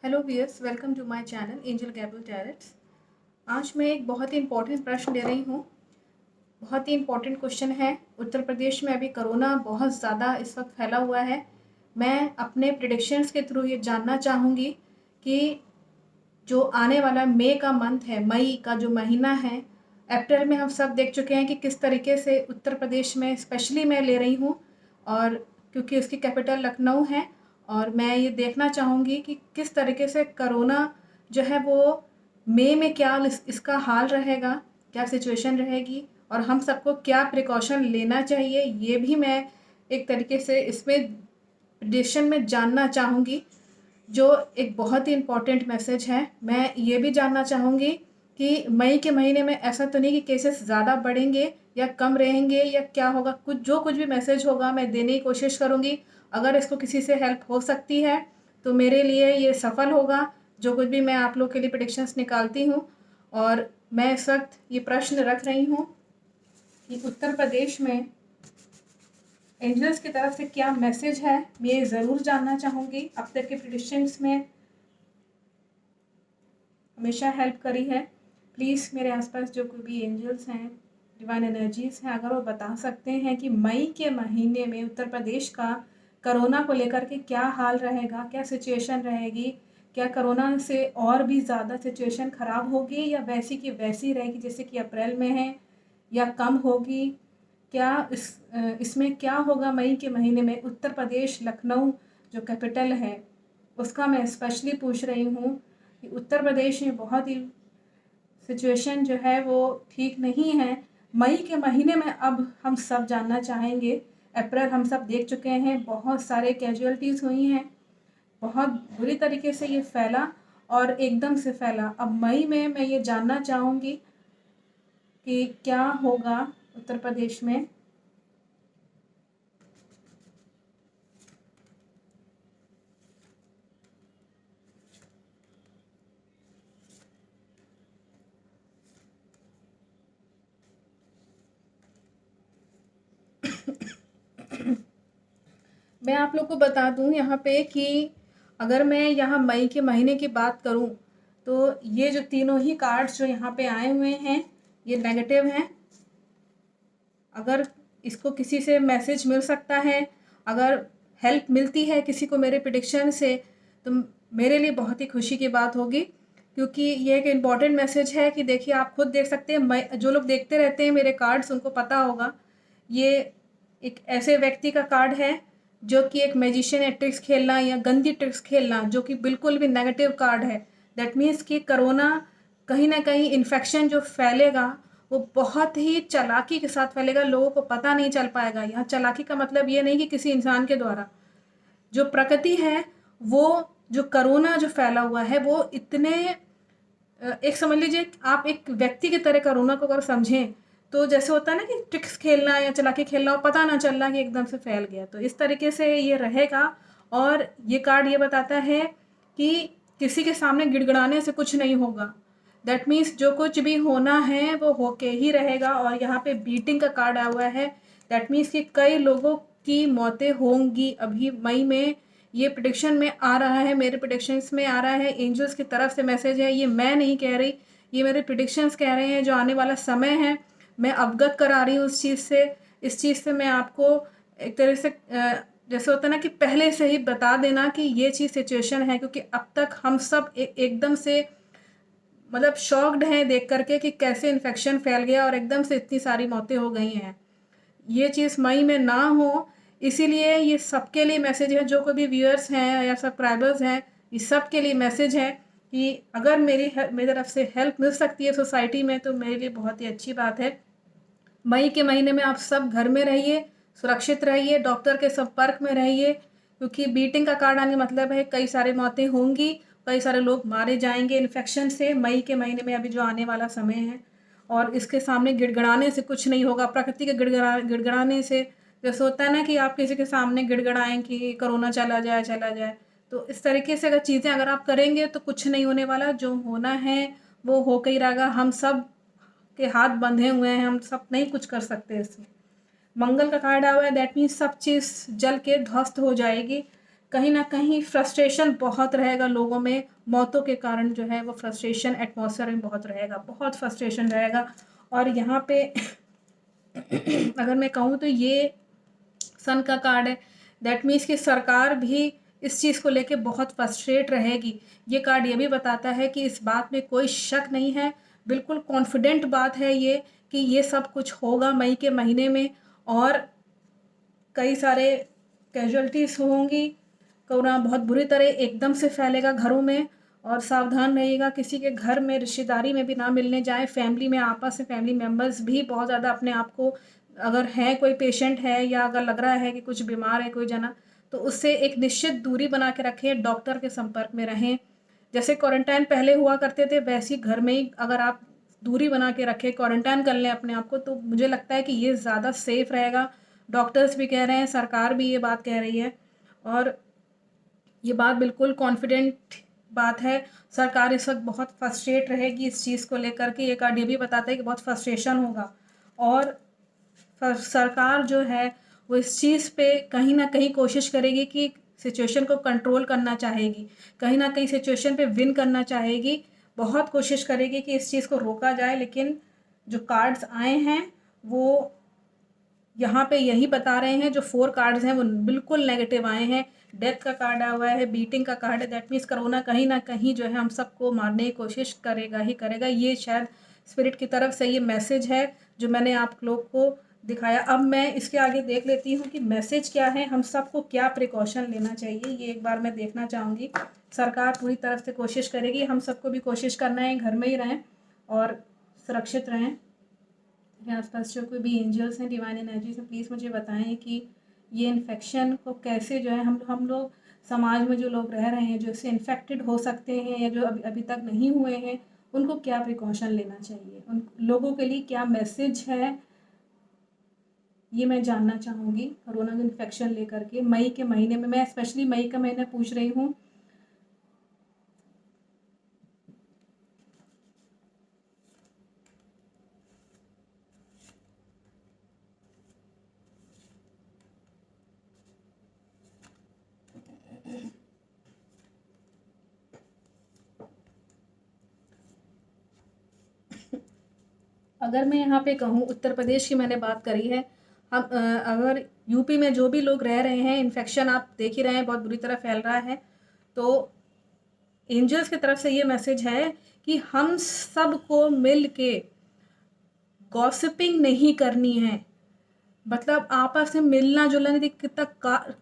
Hello viewers, welcome to my channel angel Gabriel tarots. आज मैं एक बहुत ही इम्पोर्टेंट प्रश्न ले रही हूँ। बहुत ही इम्पोर्टेंट क्वेश्चन है। उत्तर प्रदेश में अभी कोरोना बहुत ज़्यादा इस वक्त फैला हुआ है। मैं अपने प्रिडिक्शंस के थ्रू ये जानना चाहूँगी कि जो आने वाला मई का मंथ है, मई का जो महीना है, अप्रैल में हम सब देख चुके हैं कि किस तरीके से उत्तर प्रदेश में स्पेशली मैं ले रही हूँ, और क्योंकि उसकी कैपिटल लखनऊ है, और मैं ये देखना चाहूँगी कि किस तरीके से कोरोना जो है वो मई में क्या इसका हाल रहेगा, क्या सिचुएशन रहेगी, और हम सबको क्या प्रिकॉशन लेना चाहिए, ये भी मैं एक तरीके से इसमें डिसीजन में जानना चाहूँगी, जो एक बहुत ही इम्पॉर्टेंट मैसेज है। मैं ये भी जानना चाहूँगी कि मई के महीने में ऐसा तो नहीं कि केसेस ज़्यादा बढ़ेंगे या कम रहेंगे या क्या होगा। कुछ भी मैसेज होगा मैं देने की कोशिश करूँगी। अगर इसको किसी से हेल्प हो सकती है तो मेरे लिए ये सफल होगा, जो कुछ भी मैं आप लोग के लिए प्रेडिक्शंस निकालती हूँ। और मैं इस वक्त ये प्रश्न रख रही हूँ कि उत्तर प्रदेश में एंजल्स की तरफ से क्या मैसेज है, मैं ये ज़रूर जानना चाहूँगी। अब तक के प्रेडिक्शंस में हमेशा हेल्प करी है। प्लीज़ मेरे आसपास जो कोई भी एंजल्स हैं, डिवाइन एनर्जीज हैं, अगर वो बता सकते हैं कि मई के महीने में उत्तर प्रदेश का कोरोना को लेकर के क्या हाल रहेगा, क्या सिचुएशन रहेगी, क्या कोरोना से और भी ज़्यादा सिचुएशन ख़राब होगी या वैसी की वैसी रहेगी जैसे कि अप्रैल में है, या कम होगी, क्या इसमें क्या होगा मई के महीने में। उत्तर प्रदेश लखनऊ जो कैपिटल है उसका मैं स्पेशली पूछ रही हूँ कि उत्तर प्रदेश में बहुत ही सिचुएशन जो है वो ठीक नहीं है। मई के महीने में अब हम सब जानना चाहेंगे। अप्रैल हम सब देख चुके हैं, बहुत सारे कैजुअलिटीज़ हुई हैं, बहुत बुरी तरीके से ये फैला और एकदम से फैला। अब मई में मैं ये जानना चाहूँगी कि क्या होगा उत्तर प्रदेश में। मैं आप लोग को बता दूं यहाँ पे कि अगर मैं यहाँ मई के महीने की बात करूँ तो ये जो तीनों ही कार्ड्स जो यहाँ पे आए हुए हैं ये नेगेटिव हैं। अगर इसको किसी से मैसेज मिल सकता है, अगर हेल्प मिलती है किसी को मेरे प्रेडिक्शन से, तो मेरे लिए बहुत ही खुशी की बात होगी, क्योंकि ये एक इम्पॉर्टेंट मैसेज है कि देखिए आप खुद देख सकते हैं। मैं जो लोग देखते रहते हैं मेरे कार्ड्स उनको पता होगा, ये एक ऐसे व्यक्ति का कार्ड है जो कि एक मैजिशियन या ट्रिक्स खेलना या गंदी ट्रिक्स खेलना, जो कि बिल्कुल भी नेगेटिव कार्ड है। दैट मीन्स कि कोरोना कहीं ना कहीं इन्फेक्शन जो फैलेगा वो बहुत ही चालाकी के साथ फैलेगा, लोगों को पता नहीं चल पाएगा। यहाँ चालाकी का मतलब ये नहीं कि किसी इंसान के द्वारा, जो प्रकृति है वो, जो कोरोना जो फैला हुआ है वो इतने एक समझ लीजिए आप एक व्यक्ति की तरह कोरोना को अगर समझें तो जैसे होता है ना कि ट्रिक्स खेलना या चालाकी खेलना और पता ना चलना कि एकदम से फैल गया, तो इस तरीके से ये रहेगा। और ये कार्ड ये बताता है कि किसी के सामने गिड़गिड़ाने से कुछ नहीं होगा। दैट मीन्स जो कुछ भी होना है वो होके ही रहेगा। और यहाँ पे बीटिंग का कार्ड आया हुआ है। दैट मीन्स कि कई लोगों की मौतें होंगी अभी मई में। ये प्रेडिक्शन में आ रहा है, मेरे प्रेडिक्शंस में आ रहा है, एंजल्स की तरफ से मैसेज है। ये मैं नहीं कह रही, ये मेरे प्रेडिक्शंस कह रहे हैं। जो आने वाला समय है मैं अवगत करा रही हूँ उस चीज़ से। इस चीज़ से मैं आपको एक तरह से जैसे होता है ना कि पहले से ही बता देना कि ये चीज़ सिचुएशन है, क्योंकि अब तक हम सब एकदम से मतलब शॉक्ड हैं देख करके कि कैसे इन्फेक्शन फैल गया और एकदम से इतनी सारी मौतें हो गई हैं। ये चीज़ मई में ना हो, इसीलिए ये सबके लिए मैसेज है। जो कोई भी व्यूअर्स हैं या सब्सक्राइबर्स हैं, ये सब के लिए मैसेज है कि अगर मेरी तरफ से हेल्प मिल सकती है सोसाइटी में तो मेरे लिए बहुत ही अच्छी बात है। मई के महीने में आप सब घर में रहिए, सुरक्षित रहिए, डॉक्टर के संपर्क में रहिए, क्योंकि बीटिंग का कार्ड आने का मतलब है कई सारी मौतें होंगी, कई सारे लोग मारे जाएंगे इन्फेक्शन से मई के महीने में, अभी जो आने वाला समय है। और इसके सामने गिड़गिड़ाने से कुछ नहीं होगा। प्रकृति के गिड़गिड़ाने से जैसे होता है ना कि आप किसी के सामने गिड़गिड़ाएं कि कोरोना चला जाए चला जाए, तो इस तरीके से अगर चीज़ें अगर आप करेंगे तो कुछ नहीं होने वाला। जो होना है वो होकर ही रहेगा। हम सब के हाथ बंधे हुए हैं, हम सब नहीं कुछ कर सकते इसमें। मंगल का कार्ड आया हुआ है, दैट मीन्स सब चीज़ जल के ध्वस्त हो जाएगी। कहीं ना कहीं फ्रस्ट्रेशन बहुत रहेगा लोगों में, मौतों के कारण जो है वो फ्रस्ट्रेशन एटमॉस्फेयर में बहुत रहेगा, बहुत फ्रस्ट्रेशन रहेगा। और यहाँ पे अगर मैं कहूँ तो ये सन का कार्ड है, दैट मीन्स कि सरकार भी इस चीज़ को लेके बहुत फ्रस्ट्रेट रहेगी। ये कार्ड ये भी बताता है कि इस बात में कोई शक नहीं है, बिल्कुल कॉन्फिडेंट बात है ये कि ये सब कुछ होगा मई के महीने में, और कई सारे कैजुअलिटीज़ होंगी। कोरोना बहुत बुरी तरह एकदम से फैलेगा घरों में, और सावधान रहिएगा, किसी के घर में रिश्तेदारी में भी ना मिलने जाएं, फैमिली में आपस में फैमिली मेम्बर्स भी बहुत ज़्यादा अपने आप को, अगर है कोई पेशेंट है या अगर लग रहा है कि कुछ बीमार है कोई जना, तो उससे एक निश्चित दूरी बना के रखें, डॉक्टर के संपर्क में रहें। जैसे क्वारंटाइन पहले हुआ करते थे वैसे ही घर में ही अगर आप दूरी बना के रखें, क्वारंटाइन कर लें अपने आप को, तो मुझे लगता है कि ये ज़्यादा सेफ रहेगा। डॉक्टर्स भी कह रहे हैं, सरकार भी ये बात कह रही है, और ये बात बिल्कुल कॉन्फिडेंट बात है। सरकार इस वक्त बहुत फ्रस्ट्रेट रहेगी इस चीज़ को लेकर के, ये कार्ड ये भी बताता है कि बहुत फ्रस्ट्रेशन होगा, और सरकार जो है वो इस चीज़ पे कहीं ना कहीं कोशिश करेगी कि सिचुएशन को कंट्रोल करना चाहेगी, कहीं ना कहीं सिचुएशन पे विन करना चाहेगी, बहुत कोशिश करेगी कि इस चीज़ को रोका जाए। लेकिन जो कार्ड्स आए हैं वो यहाँ पे यही बता रहे हैं, जो 4 कार्ड्स हैं वो बिल्कुल नेगेटिव आए हैं। डेथ का कार्ड आया हुआ है, बीटिंग का कार्ड है, दैट मीन्स कोरोना कहीं ना कहीं जो है हम सबको मारने की कोशिश करेगा ही करेगा। ये शायद स्पिरिट की तरफ से ये मैसेज है जो मैंने आप लोग को दिखाया। अब मैं इसके आगे देख लेती हूँ कि मैसेज क्या है, हम सबको क्या प्रिकॉशन लेना चाहिए, ये एक बार मैं देखना चाहूँगी। सरकार पूरी तरफ से कोशिश करेगी, हम सबको भी कोशिश करना है घर में ही रहें और सुरक्षित रहें। मेरे आसपास जो कोई भी एंजल्स हैं, डिवाइन एनर्जी से प्लीज़ मुझे बताएं कि ये इन्फेक्शन को कैसे जो है हम लोग समाज में जो लोग रह रहे हैं जो इससे इन्फेक्टेड हो सकते हैं या जो अभी अभी तक नहीं हुए हैं, उनको क्या प्रिकॉशन लेना चाहिए, उन लोगों के लिए क्या मैसेज है, ये मैं जानना चाहूँगी। कोरोना इन्फेक्शन लेकर के मई के महीने में, मैं स्पेशली मई का महीना पूछ रही हूँ। अगर मैं यहाँ पे कहूँ, उत्तर प्रदेश की मैंने बात करी है, हम अगर यूपी में जो भी लोग रह रहे हैं, इन्फेक्शन आप देख ही रहे हैं बहुत बुरी तरह फैल रहा है, तो एंजल्स की तरफ से ये मैसेज है कि हम सबको मिल के गॉसिपिंग नहीं करनी है। मतलब आपस में मिलना जुलना नहीं। कितना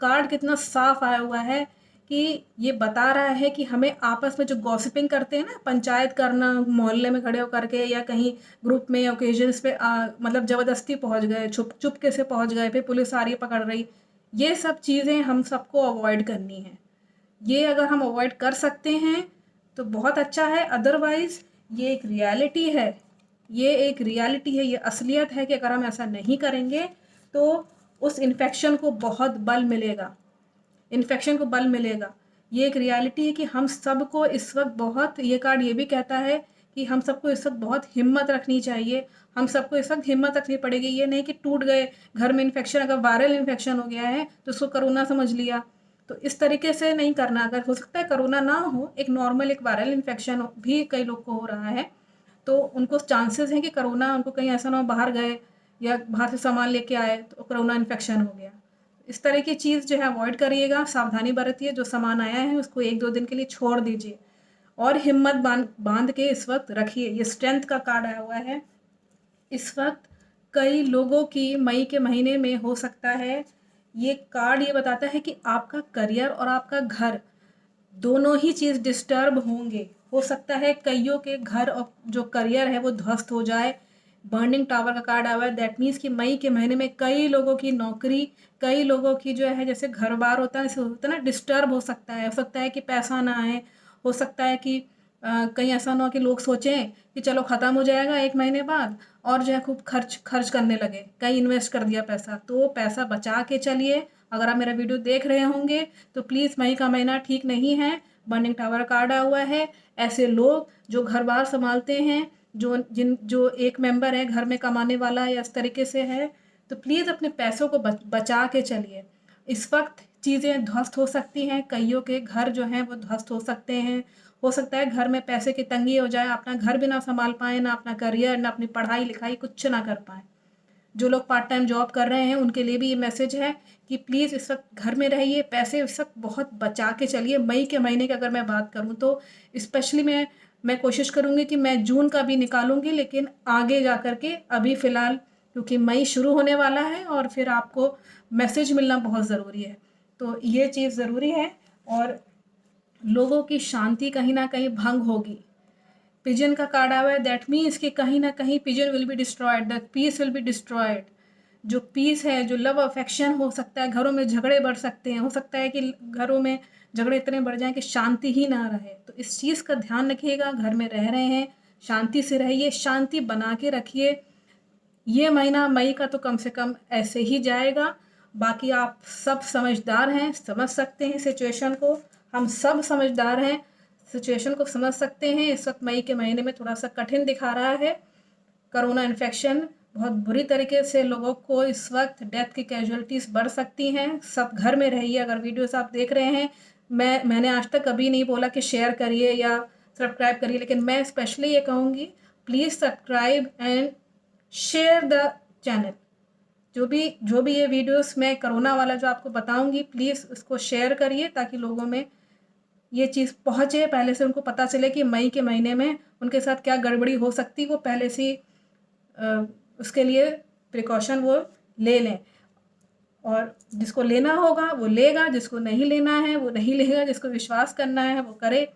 कार्ड कितना साफ आया हुआ है कि ये बता रहा है कि हमें आपस में जो गॉसिपिंग करते हैं ना, पंचायत करना मोहल्ले में खड़े होकर के या कहीं ग्रुप में ओकेजन्स पे, मतलब ज़बरदस्ती पहुंच गए, छुप चुपके से पहुंच गए, फिर पुलिस आ रही पकड़ रही, ये सब चीज़ें हम सबको अवॉइड करनी है। ये अगर हम अवॉइड कर सकते हैं तो बहुत अच्छा है, अदरवाइज़ ये एक रियलिटी है, ये एक रियलिटी है, ये असलियत है कि अगर हम ऐसा नहीं करेंगे तो उस इन्फेक्शन को बहुत बल मिलेगा, इन्फेक्शन को बल मिलेगा। ये एक रियलिटी है कि हम सबको इस वक्त बहुत, ये कार्ड ये भी कहता है कि हम सबको इस वक्त बहुत हिम्मत रखनी चाहिए, हम सबको इस वक्त हिम्मत रखनी पड़ेगी। ये नहीं कि टूट गए घर में इन्फेक्शन, अगर वायरल इन्फेक्शन हो गया है तो उसको कोरोना समझ लिया, तो इस तरीके से नहीं करना। अगर हो सकता है कोरोना ना हो, एक नॉर्मल एक वायरल इन्फेक्शन भी कई लोग को हो रहा है, तो उनको चांसेस हैं कि कोरोना, उनको कहीं ऐसा ना हो बाहर गए या बाहर से सामान लेके आए तो कोरोना इन्फेक्शन हो गया। इस तरह की चीज़ जो है अवॉइड करिएगा, सावधानी बरतिए, जो सामान आया है उसको 1-2 दिन के लिए छोड़ दीजिए और हिम्मत बांध के इस वक्त रखिए। ये स्ट्रेंथ का कार्ड आया हुआ है। इस वक्त कई लोगों की मई के महीने में हो सकता है, ये कार्ड ये बताता है कि आपका करियर और आपका घर दोनों ही चीज़ डिस्टर्ब होंगे। हो सकता है कईयों के घर और जो करियर है वो ध्वस्त हो जाए। बर्निंग टावर का कार्ड आया हुआ है, दैट मीन्स कि मई के महीने में कई लोगों की नौकरी, कई लोगों की जो है, जैसे घर बार होता है, जैसे होता है ना, डिस्टर्ब हो सकता है कि पैसा ना आए, हो सकता है कि कहीं ऐसा ना हो कि लोग सोचें कि चलो ख़त्म हो जाएगा 1 महीने बाद, और जो है खूब खर्च करने लगे, कहीं इन्वेस्ट कर दिया पैसा, तो पैसा बचा के चलिए। अगर आप मेरा वीडियो देख रहे होंगे तो प्लीज़, मई का महीना ठीक नहीं है, बर्निंग टावर कार्ड आया हुआ है। ऐसे लोग जो घर बार संभालते हैं, जो एक मेंबर है घर में कमाने वाला या इस तरीके से है, तो प्लीज़ अपने पैसों को बचा के चलिए। इस वक्त चीज़ें ध्वस्त हो सकती हैं, कईयों के घर जो हैं वो ध्वस्त हो सकते हैं। हो सकता है घर में पैसे की तंगी हो जाए, अपना घर भी ना सँभाल पाएँ, ना अपना करियर, ना अपनी पढ़ाई-लिखाई कुछ ना कर पाएँ। जो लोग पार्ट टाइम जॉब कर रहे हैं उनके लिए भी ये मैसेज है कि प्लीज़ इस वक़्त घर में रहिए, पैसे इस वक़्त बहुत बचा के चलिए। मई के महीने की अगर मैं बात करूँ तो स्पेशली मैं कोशिश करूँगी कि मैं जून का भी निकालूँगी, लेकिन आगे जा कर के अभी फ़िलहाल क्योंकि मई शुरू होने वाला है और फिर आपको मैसेज मिलना बहुत ज़रूरी है। तो ये चीज़ ज़रूरी है और लोगों की शांति कहीं न कहीं भंग होगी। पिजन का कार्ड आया है, दैट मीन्स कि कहीं न कहीं pigeon will be destroyed, the peace will be destroyed. जो पीस है, जो लव अफेक्शन हो सकता है, घरों में झगड़े बढ़ सकते हैं, हो सकता है कि घरों में झगड़े इतने बढ़ जाएँ कि शांति ही ना रहे। तो इस चीज़ का ध्यान रखिएगा, घर में रह रहे हैं, शांति से रहिए, शांति बना के रखिए। ये महीना मई का तो कम से कम ऐसे ही जाएगा। बाकी आप सब समझदार हैं, समझ सकते हैं सिचुएशन को। हम सब समझदार हैं, सिचुएशन को समझ सकते हैं। इस वक़्त मई के महीने में थोड़ा-सा कठिन दिखा रहा है। कोरोना इन्फेक्शन बहुत बुरी तरीके से लोगों को इस वक़्त डेथ की कैजुअल्टीज़ बढ़ सकती हैं। सब घर में रहिए। अगर वीडियोज़ आप देख रहे हैं, मैंने आज तक कभी नहीं बोला कि शेयर करिए या सब्सक्राइब करिए, लेकिन मैं स्पेशली ये कहूँगी please subscribe and share the channel. जो भी ये वीडियोस मैं कोरोना वाला जो आपको बताऊंगी, प्लीज़ उसको शेयर करिए ताकि लोगों में ये चीज़ पहुँचे, पहले से उनको पता चले कि मई के महीने में उनके साथ क्या गड़बड़ी हो सकती है, वो पहले से ही उसके लिए प्रिकॉशन वो ले लें। और जिसको लेना होगा वो लेगा, जिसको नहीं लेना है वो नहीं लेगा, जिसको विश्वास करना है वो करे।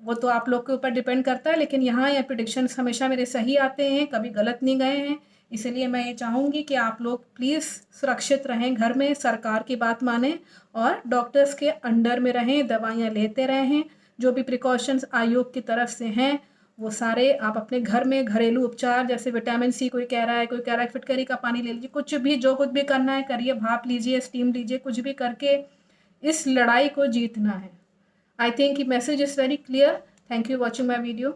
वो तो आप लोग के ऊपर डिपेंड करता है, लेकिन यहाँ ये प्रेडिक्शंस हमेशा मेरे सही आते हैं, कभी गलत नहीं गए हैं। इसलिए मैं ये चाहूँगी कि आप लोग प्लीज़ सुरक्षित रहें घर में, सरकार की बात मानें और डॉक्टर्स के अंडर में रहें, दवाइयाँ लेते रहें। जो भी प्रिकॉशंस आयोग की तरफ से हैं वो सारे आप अपने घर में घरेलू उपचार, जैसे विटामिन सी कोई कह रहा है, कोई कह रहा है फिटकरी का पानी ले लीजिए, कुछ भी जो कुछ भी करना है करिए, भाप लीजिए, स्टीम लीजिए, कुछ भी करके इस लड़ाई को जीतना है। I think the message is very clear. Thank you for watching my video.